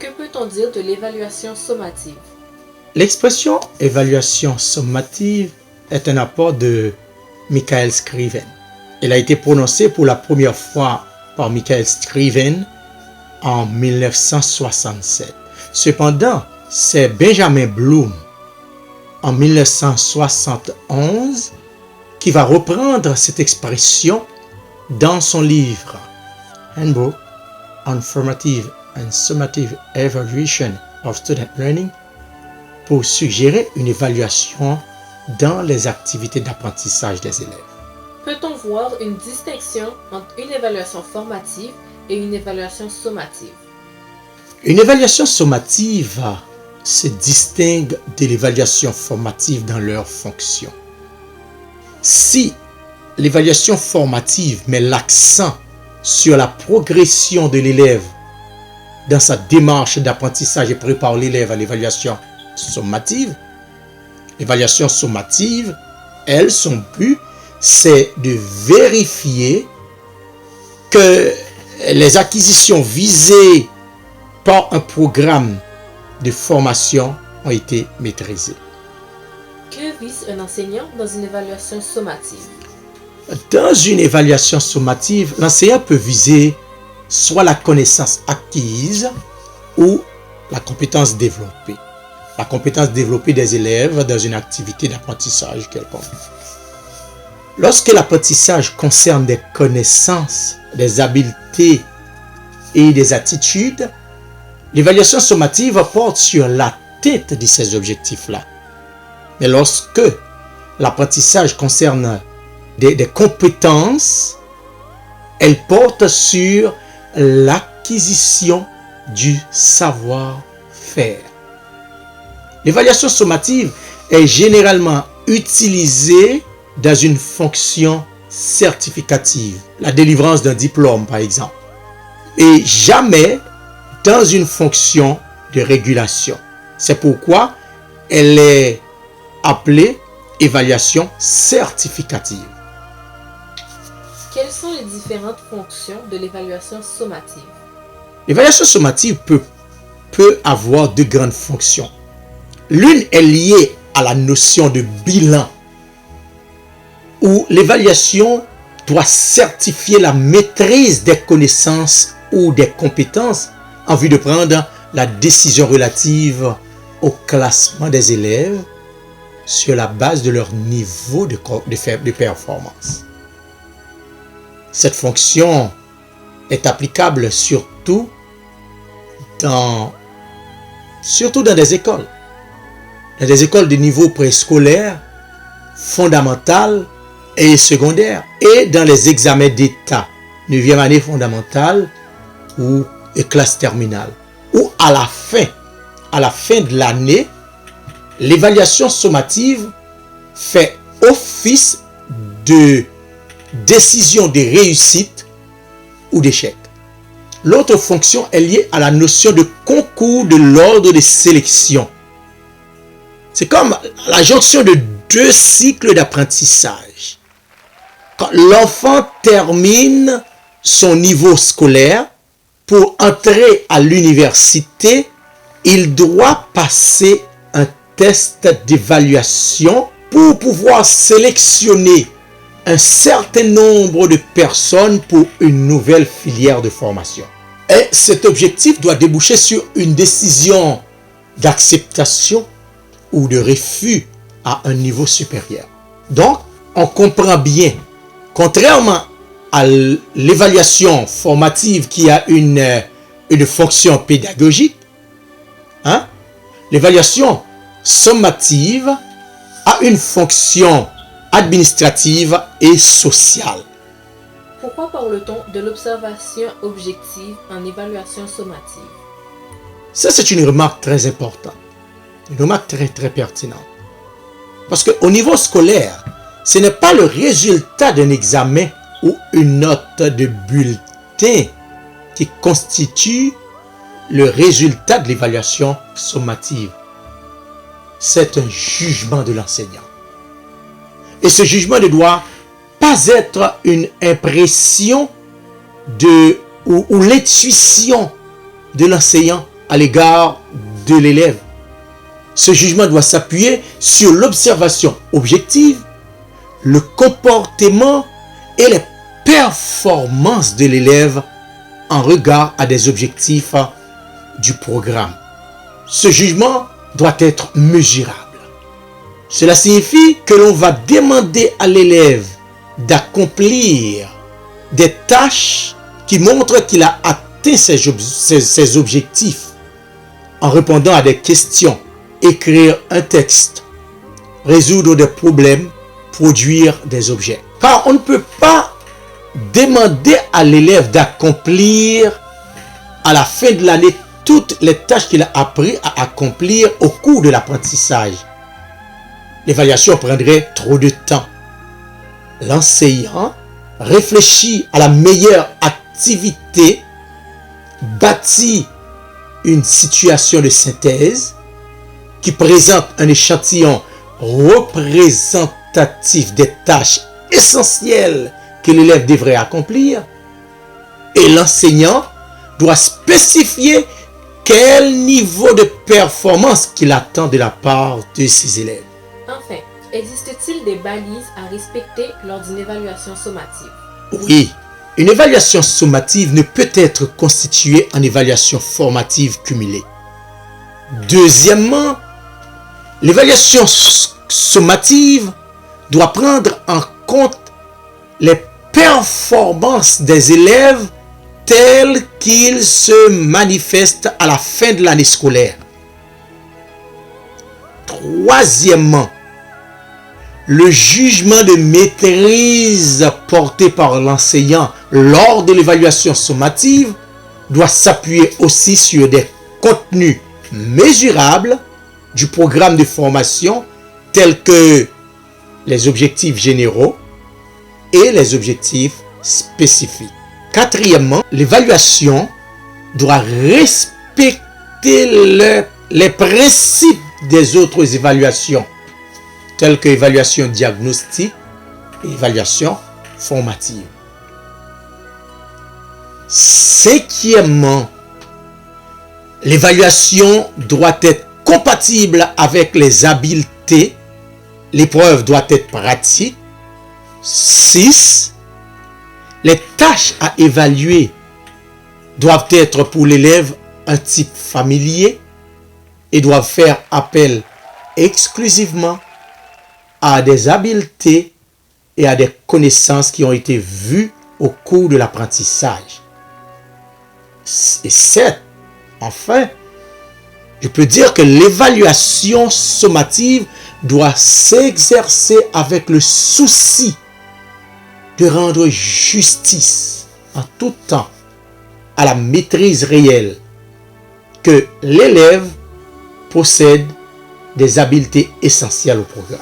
Que peut-on dire de l'évaluation sommative? L'expression évaluation sommative est un apport de Michael Scriven. Elle a été prononcée pour la première fois par Michael Scriven en 1967. Cependant, c'est Benjamin Bloom en 1971 qui va reprendre cette expression dans son livre Handbook on Formative and Summative Evaluation of Student Learning pour suggérer une évaluation dans les activités d'apprentissage des élèves. Peut-on voir une distinction entre une évaluation formative et une évaluation sommative? Une évaluation sommative se distingue de l'évaluation formative dans leur fonction. Si l'évaluation formative met l'accent sur la progression de l'élève dans sa démarche d'apprentissage et prépare l'élève à l'évaluation sommative, elle, son but, c'est de vérifier que les acquisitions visées par un programme de formation ont été maîtrisées. Que vise un enseignant dans une évaluation sommative? Dans une évaluation sommative, l'enseignant peut viser soit la connaissance acquise ou la compétence développée. La compétence développée des élèves dans une activité d'apprentissage quelconque. Lorsque l'apprentissage concerne des connaissances, des habiletés et des attitudes, l'évaluation sommative porte sur l'atteinte de ces objectifs-là. Mais lorsque l'apprentissage concerne des compétences, elle porte sur l'acquisition du savoir-faire. L'évaluation sommative est généralement utilisée dans une fonction certificative, la délivrance d'un diplôme par exemple, et jamais dans une fonction de régulation. C'est pourquoi elle est appelée évaluation certificative. Quelles sont les différentes fonctions de l'évaluation sommative? L'évaluation sommative peut avoir deux grandes fonctions. L'une est liée à la notion de bilan, où l'évaluation doit certifier la maîtrise des connaissances ou des compétences en vue de prendre la décision relative au classement des élèves sur la base de leur niveau de performance. Cette fonction est applicable surtout dans des écoles. Dans des écoles de niveau préscolaire, fondamental et secondaire, et dans les examens d'État, 9e année fondamentale ou classe terminale, ou à la fin de l'année, l'évaluation sommative fait office de décision de réussite ou d'échec. L'autre fonction est liée à la notion de concours de l'ordre de sélection. C'est comme la jonction de deux cycles d'apprentissage. Quand l'enfant termine son niveau scolaire, pour entrer à l'université, il doit passer un test d'évaluation pour pouvoir sélectionner un certain nombre de personnes pour une nouvelle filière de formation. Et cet objectif doit déboucher sur une décision d'acceptation ou de refus à un niveau supérieur. Donc, on comprend bien, contrairement à l'évaluation formative qui a une fonction pédagogique, l'évaluation sommative a une fonction administrative et sociale. Pourquoi parle-t-on de l'observation objective en évaluation sommative? Ça, c'est une remarque très importante. Une remarque très, très pertinente. Parce qu'au niveau scolaire, ce n'est pas le résultat d'un examen ou une note de bulletin qui constitue le résultat de l'évaluation sommative. C'est un jugement de l'enseignant. Et ce jugement ne doit pas être une impression ou l'intuition de l'enseignant à l'égard de l'élève. Ce jugement doit s'appuyer sur l'observation objective, le comportement et les performances de l'élève en regard à des objectifs du programme. Ce jugement doit être mesurable. Cela signifie que l'on va demander à l'élève d'accomplir des tâches qui montrent qu'il a atteint ses objectifs en répondant à des questions, écrire un texte, résoudre des problèmes, produire des objets. Car on ne peut pas demander à l'élève d'accomplir à la fin de l'année toutes les tâches qu'il a appris à accomplir au cours de l'apprentissage. L'évaluation prendrait trop de temps. L'enseignant réfléchit à la meilleure activité, bâtit une situation de synthèse qui présente un échantillon représentatif des tâches essentielles que l'élève devrait accomplir, et l'enseignant doit spécifier quel niveau de performance qu'il attend de la part de ses élèves. Enfin, existe-t-il des balises à respecter lors d'une évaluation sommative? Oui, une évaluation sommative ne peut être constituée en évaluation formative cumulée. Deuxièmement, l'évaluation sommative doit prendre en compte les performances des élèves tels qu'ils se manifestent à la fin de l'année scolaire. Troisièmement, le jugement de maîtrise porté par l'enseignant lors de l'évaluation sommative doit s'appuyer aussi sur des contenus mesurables du programme de formation tels que les objectifs généraux et les objectifs spécifiques. Quatrièmement, l'évaluation doit respecter les principes des autres évaluations, telles que l'évaluation diagnostique et l'évaluation formative. Cinquièmement, l'évaluation doit être compatible avec les habiletés. L'épreuve doit être pratique. 6. Les tâches à évaluer doivent être pour l'élève un type familier et doivent faire appel exclusivement à des habiletés et à des connaissances qui ont été vues au cours de l'apprentissage. Et 7. Enfin, je peux dire que l'évaluation sommative doit s'exercer avec le souci de rendre justice en tout temps à la maîtrise réelle que l'élève possède des habiletés essentielles au programme.